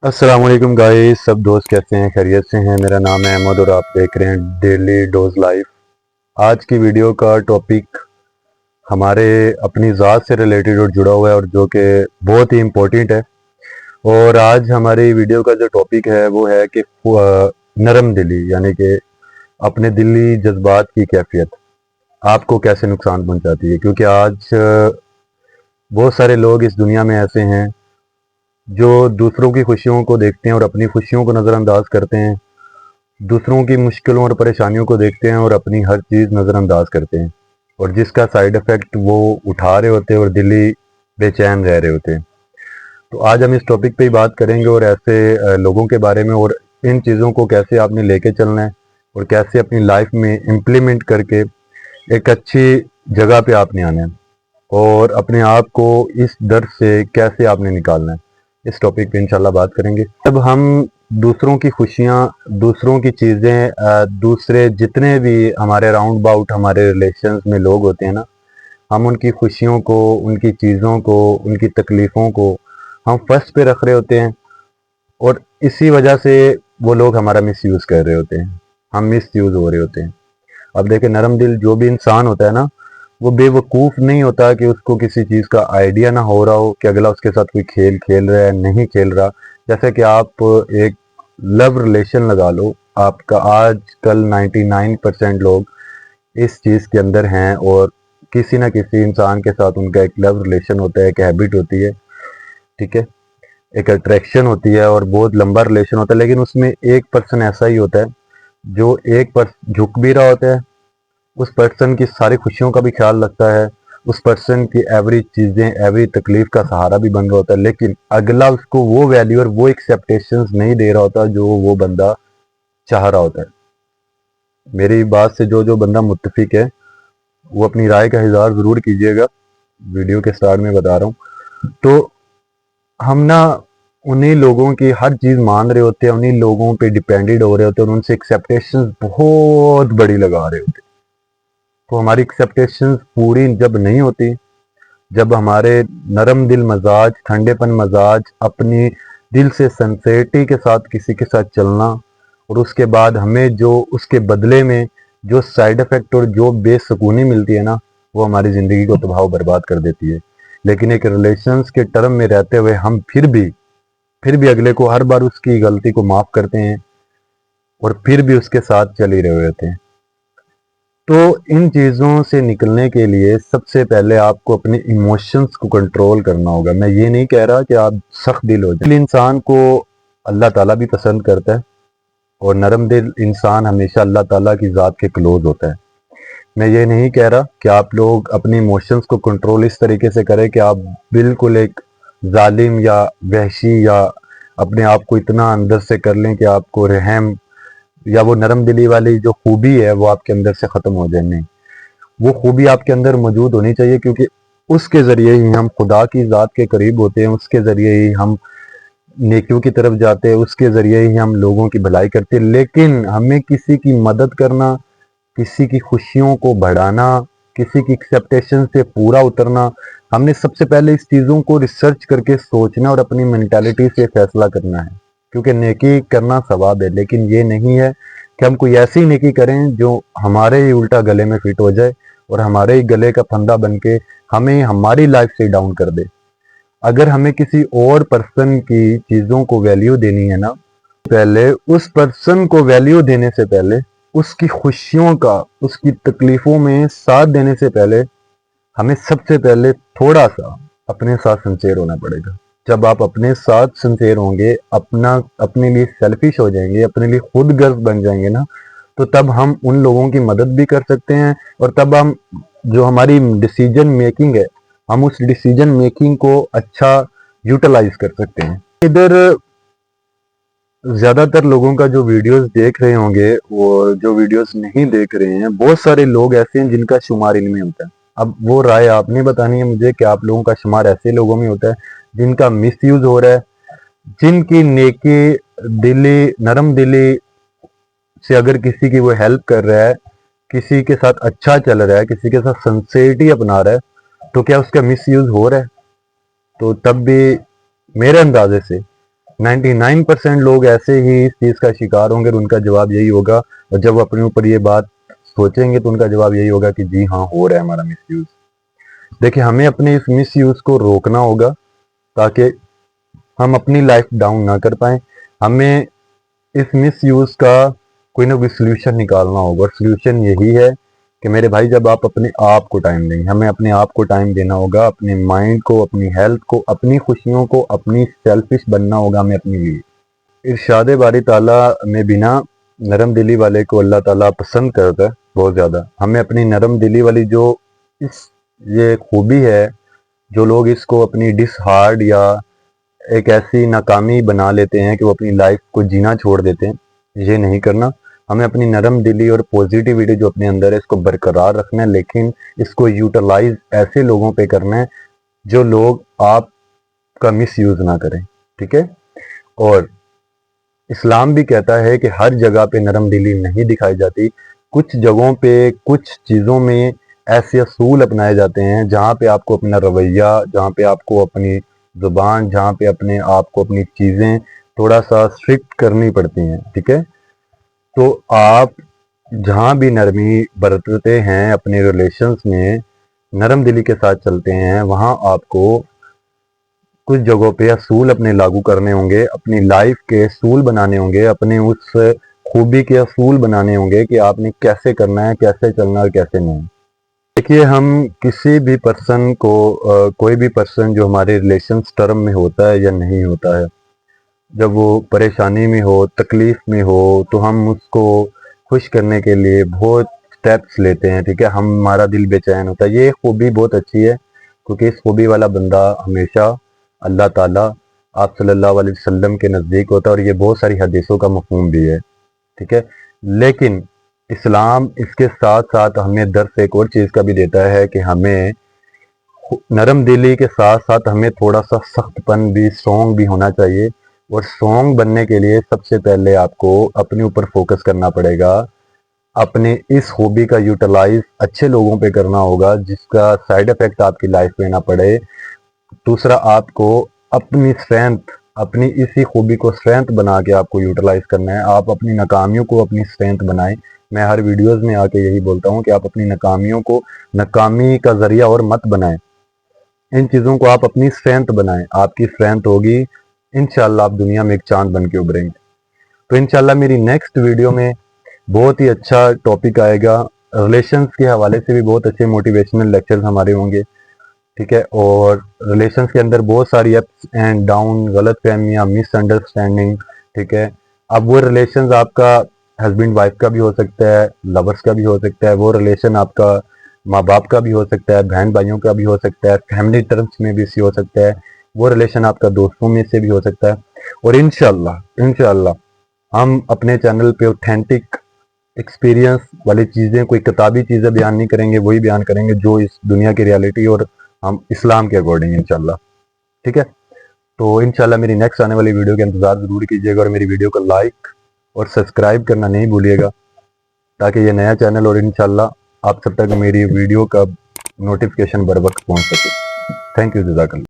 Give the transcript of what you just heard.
अस्सलाम वालेकुम गाइस, सब दोस्त कैसे हैं? खैरियत से हैं? मेरा नाम है अहमद और आप देख रहे हैं डेली डोज लाइफ। आज की वीडियो का टॉपिक हमारे अपनी ज़ात से रिलेटेड और जुड़ा हुआ है और जो कि बहुत ही इम्पोर्टेंट है। और आज हमारी वीडियो का जो टॉपिक है वो है कि नरम दिली, यानी कि अपने दिली जज्बात की कैफियत आपको कैसे नुकसान पहुंचाती है। क्योंकि आज बहुत सारे लोग इस दुनिया में ऐसे हैं जो दूसरों की खुशियों को देखते हैं और अपनी खुशियों को नज़रअंदाज करते हैं, दूसरों की मुश्किलों और परेशानियों को देखते हैं और अपनी हर चीज़ नज़रअंदाज करते हैं, और जिसका साइड इफ़ेक्ट वो उठा रहे होते हैं और दिली बेचैन रह रहे होते हैं। तो आज हम इस टॉपिक पे ही बात करेंगे और ऐसे लोगों के बारे में, और इन चीज़ों को कैसे आपने लेके चलना है और कैसे अपनी लाइफ में इम्प्लीमेंट करके एक अच्छी जगह पे आपने आना है और अपने आप को इस दर्द से कैसे आपने निकालना है। इस टॉपिक पे इंशाल्लाह बात करेंगे। जब हम दूसरों की खुशियाँ, दूसरों की चीज़ें, दूसरे जितने भी हमारे राउंड अबाउट हमारे रिलेशंस में लोग होते हैं ना, हम उनकी खुशियों को, उनकी चीज़ों को, उनकी तकलीफ़ों को हम फर्स्ट पे रख रहे होते हैं, और इसी वजह से वो लोग हमारा मिस यूज़ कर रहे होते हैं, हम मिस यूज़ हो रहे होते हैं। अब देखें, नरम दिल जो भी इंसान होता है ना, वो बेवकूफ़ नहीं होता कि उसको किसी चीज़ का आइडिया ना हो रहा हो कि अगला उसके साथ कोई खेल खेल रहा है, नहीं खेल रहा। जैसे कि आप एक लव रिलेशन लगा लो, आपका आजकल 99% लोग इस चीज़ के अंदर हैं और किसी ना किसी इंसान के साथ उनका एक लव रिलेशन होता है, एक हैबिट होती है, ठीक है, एक अट्रैक्शन होती है और बहुत लंबा रिलेशन होता है। लेकिन उसमें एक पर्सन ऐसा ही होता है जो एक पर झुक भी रहा होता है, उस पर्सन की सारी खुशियों का भी ख्याल रखता है, उस पर्सन की एवरी चीज़ें, एवरी तकलीफ का सहारा भी बन रहा होता है, लेकिन अगला उसको वो वैल्यू और वो एक्सेप्टेशंस नहीं दे रहा होता जो वो बंदा चाह रहा होता है। मेरी बात से जो जो बंदा मुत्तफिक है वो अपनी राय का इज़हार ज़रूर कीजिएगा, वीडियो के स्टार्ट में बता रहा हूँ। तो हम ना उन्हीं लोगों की हर चीज़ मान रहे होते हैं, उन्हीं लोगों पे डिपेंडेड हो रहे होते हैं और उनसे एक्सेप्टेशंस बहुत बड़ी लगा रहे होते हैं। तो हमारी एक्सेप्टेशंस पूरी जब नहीं होती, जब हमारे नरम दिल मजाज, ठंडेपन मजाज, अपनी दिल से सिंसेरिटी के साथ किसी के साथ चलना, और उसके बाद हमें जो उसके बदले में जो साइड इफ़ेक्ट और जो बेसुकूनी मिलती है ना, वो हमारी ज़िंदगी को तबाह बर्बाद कर देती है। लेकिन एक रिलेशंस के टर्म में रहते हुए हम फिर भी अगले को हर बार उसकी गलती को माफ़ करते हैं और फिर भी उसके साथ चल ही रहे होते हैं। तो इन चीज़ों से निकलने के लिए सबसे पहले आपको अपने इमोशंस को कंट्रोल करना होगा। मैं ये नहीं कह रहा कि आप सख्त दिल हो जाए। दिल इंसान को अल्लाह ताला भी पसंद करता है और नरम दिल इंसान हमेशा अल्लाह ताला की ज़ात के क्लोज होता है। मैं ये नहीं कह रहा कि आप लोग अपने इमोशंस को कंट्रोल इस तरीके से करें कि आप बिल्कुल एक जालिम या वहशी या अपने आप को इतना अंदर से कर लें कि आपको रहम या वो नरम दिली वाली जो खूबी है वो आपके अंदर से ख़त्म हो जाए। नहीं, वो खूबी आपके अंदर मौजूद होनी चाहिए, क्योंकि उसके ज़रिए ही हम खुदा की ज़ात के करीब होते हैं, उसके ज़रिए ही हम नेकियों की तरफ जाते हैं, उसके ज़रिए ही हम लोगों की भलाई करते हैं। लेकिन हमें किसी की मदद करना, किसी की खुशियों को बढ़ाना, किसी की एक्सेप्टेशन से पूरा उतरना, हमने सबसे पहले इस चीज़ों को रिसर्च करके सोचना और अपनी मेंटालिटी से फैसला करना है। क्योंकि नेकी करना सवाब है, लेकिन ये नहीं है कि हम कोई ऐसी नेकी करें जो हमारे ही उल्टा गले में फिट हो जाए और हमारे ही गले का फंदा बन के हमें हमारी लाइफ से डाउन कर दे। अगर हमें किसी और पर्सन की चीज़ों को वैल्यू देनी है ना, पहले उस पर्सन को वैल्यू देने से पहले, उसकी खुशियों का, उसकी तकलीफ़ों में साथ देने से पहले, हमें सबसे पहले थोड़ा सा अपने साथ सिंसेर होना पड़ेगा। जब आप अपने साथ सिंसेर होंगे, अपने लिए सेल्फिश हो जाएंगे, अपने लिए खुद गर्व बन जाएंगे ना, तो तब हम उन लोगों की मदद भी कर सकते हैं और तब हम जो हमारी डिसीजन मेकिंग है, हम उस डिसीजन मेकिंग को अच्छा यूटिलाइज कर सकते हैं। इधर ज़्यादातर लोगों का जो वीडियोस देख रहे होंगे, वो जो वीडियोस नहीं देख रहे हैं, बहुत सारे लोग ऐसे हैं जिनका शुमार इनमें होता है। अब वो राय आपने बतानी है मुझे कि आप लोगों का शुमार ऐसे लोगों में होता है जिनका मिस यूज हो रहा है, जिनकी नेकी दिली, नरम दिली से अगर किसी की वो हेल्प कर रहा है, किसी के साथ अच्छा चल रहा है, किसी के साथ सिंसेरिटी अपना रहा है, तो क्या उसका मिस यूज हो रहा है? तो तब भी मेरे अंदाजे से 99% लोग ऐसे ही इस चीज़ का शिकार होंगे और उनका जवाब यही होगा, और जब वो अपने ऊपर ये बात सोचेंगे तो उनका जवाब यही होगा कि जी हाँ, हो रहा है हमारा मिसयूज़। देखिए, हमें अपने इस मिसयूज़ को रोकना होगा ताकि हम अपनी लाइफ डाउन ना कर पाएँ। हमें इस मिसयूज़ का कोई ना कोई सॉल्यूशन निकालना होगा, और सॉल्यूशन यही है कि मेरे भाई, जब आप अपने आप को टाइम देंगे, हमें अपने आप को टाइम देना होगा, अपने माइंड को, अपनी हेल्थ को, अपनी खुशियों को, अपनी सेल्फिश बनना होगा हमें अपने लिए। इरशाद बारी ताला में बिना नरम दिली वाले को अल्लाह ताला पसंद करता है बहुत ज़्यादा। हमें अपनी नरम दिली वाली जो ये खूबी है, जो लोग इसको अपनी डिसहार्ड या एक ऐसी नाकामी बना लेते हैं कि वो अपनी लाइफ को जीना छोड़ देते हैं, ये नहीं करना। हमें अपनी नरम दिली और पॉजिटिविटी जो अपने अंदर है इसको बरकरार रखना है, लेकिन इसको यूटिलाइज ऐसे लोगों पे करना है जो लोग आपका मिस यूज़ ना करें, ठीक है। और इस्लाम भी कहता है कि हर जगह पे नरम दिली नहीं दिखाई जाती, कुछ जगहों पे, कुछ चीज़ों में ऐसे असूल अपनाए जाते हैं जहाँ पे आपको अपना रवैया, जहाँ पे आपको अपनी ज़ुबान, जहाँ पे अपने आप को, अपनी चीज़ें थोड़ा सा स्ट्रिक्ट करनी पड़ती हैं, ठीक है। तो आप जहाँ भी नरमी बरतते हैं अपने रिलेशंस में, नरम दिली के साथ चलते हैं, वहाँ आपको कुछ जगहों पे असूल अपने लागू करने होंगे, अपनी लाइफ के असूल बनाने होंगे, अपने उस खूबी के असूल बनाने होंगे कि आपने कैसे करना है, कैसे चलना है और कैसे नहीं। देखिए, हम किसी भी पर्सन को कोई भी पर्सन जो हमारे रिलेशंस टर्म में होता है या नहीं होता है, जब वो परेशानी में हो, तकलीफ में हो, तो हम उसको खुश करने के लिए बहुत स्टेप्स लेते हैं, ठीक है। हमारा दिल बेचैन होता है। ये खूबी बहुत अच्छी है, क्योंकि इस खूबी वाला बंदा हमेशा अल्लाह ताला, आप सल्लल्लाहु अलैहि वसल्लम के नज़दीक होता है, और ये बहुत सारी हदीसों का मफ़हूम भी है, ठीक है। लेकिन इस्लाम इसके साथ साथ हमें दर्स एक और चीज़ का भी देता है कि हमें नरम दिली के साथ साथ हमें थोड़ा सा सख्तपन भी, स्ट्रॉन्ग भी होना चाहिए। और स्ट्रॉन्ग बनने के लिए सबसे पहले आपको अपने ऊपर फोकस करना पड़ेगा, अपने इस हॉबी का यूटिलाइज अच्छे लोगों पे करना होगा जिसका साइड इफेक्ट आपकी लाइफ में ना पड़े। दूसरा, आपको अपनी स्ट्रेंथ, अपनी इसी खूबी को स्ट्रेंथ बना के आपको यूटिलाइज करना है। आप अपनी नाकामियों को अपनी स्ट्रेंथ बनाएं। मैं हर वीडियोस में आके यही बोलता हूँ कि आप अपनी नाकामियों को नाकामी का जरिया और मत बनाएं। इन चीज़ों को आप अपनी स्ट्रेंथ बनाएं। आपकी स्ट्रेंथ होगी, इंशाल्लाह आप दुनिया में एक चांद बन के उभरेंगे। तो इंशाल्लाह मेरी नेक्स्ट वीडियो में बहुत ही अच्छा टॉपिक आएगा। रिलेशंस के हवाले से भी बहुत अच्छे मोटिवेशनल लेक्चर्स हमारे होंगे, ठीक है। और रिलेशंस के अंदर बहुत सारी अप्स एंड डाउन, गलत फहमियाँ, मिसअंडरस्टैंडिंग, ठीक है। अब वो रिलेशंस आपका हस्बैंड वाइफ का भी हो सकता है, लवर्स का भी हो सकता है, वो रिलेशन आपका माँ बाप का भी हो सकता है, बहन भाइयों का भी हो सकता है, फैमिली टर्म्स में भी हो सकता है, वो रिलेशन आपका दोस्तों में से भी हो सकता है। और इंशाल्लाह इंशाल्लाह हम अपने चैनल पे ऑथेंटिक एक्सपीरियंस वाली चीज़ें, कोई किताबी चीज़ें बयान नहीं करेंगे, वही बयान करेंगे जो इस दुनिया की रियलिटी और हम इस्लाम के अकॉर्डिंग, इंशाल्लाह, ठीक है। तो इंशाल्लाह मेरी नेक्स्ट आने वाली वीडियो का इंतज़ार ज़रूर कीजिएगा, और मेरी वीडियो को लाइक और सब्सक्राइब करना नहीं भूलिएगा, ताकि ये नया चैनल और इंशाल्लाह आप सब तक मेरी वीडियो का नोटिफिकेशन बर वक्त पहुँच सके। थैंक यू, जज़ाकल्लाह।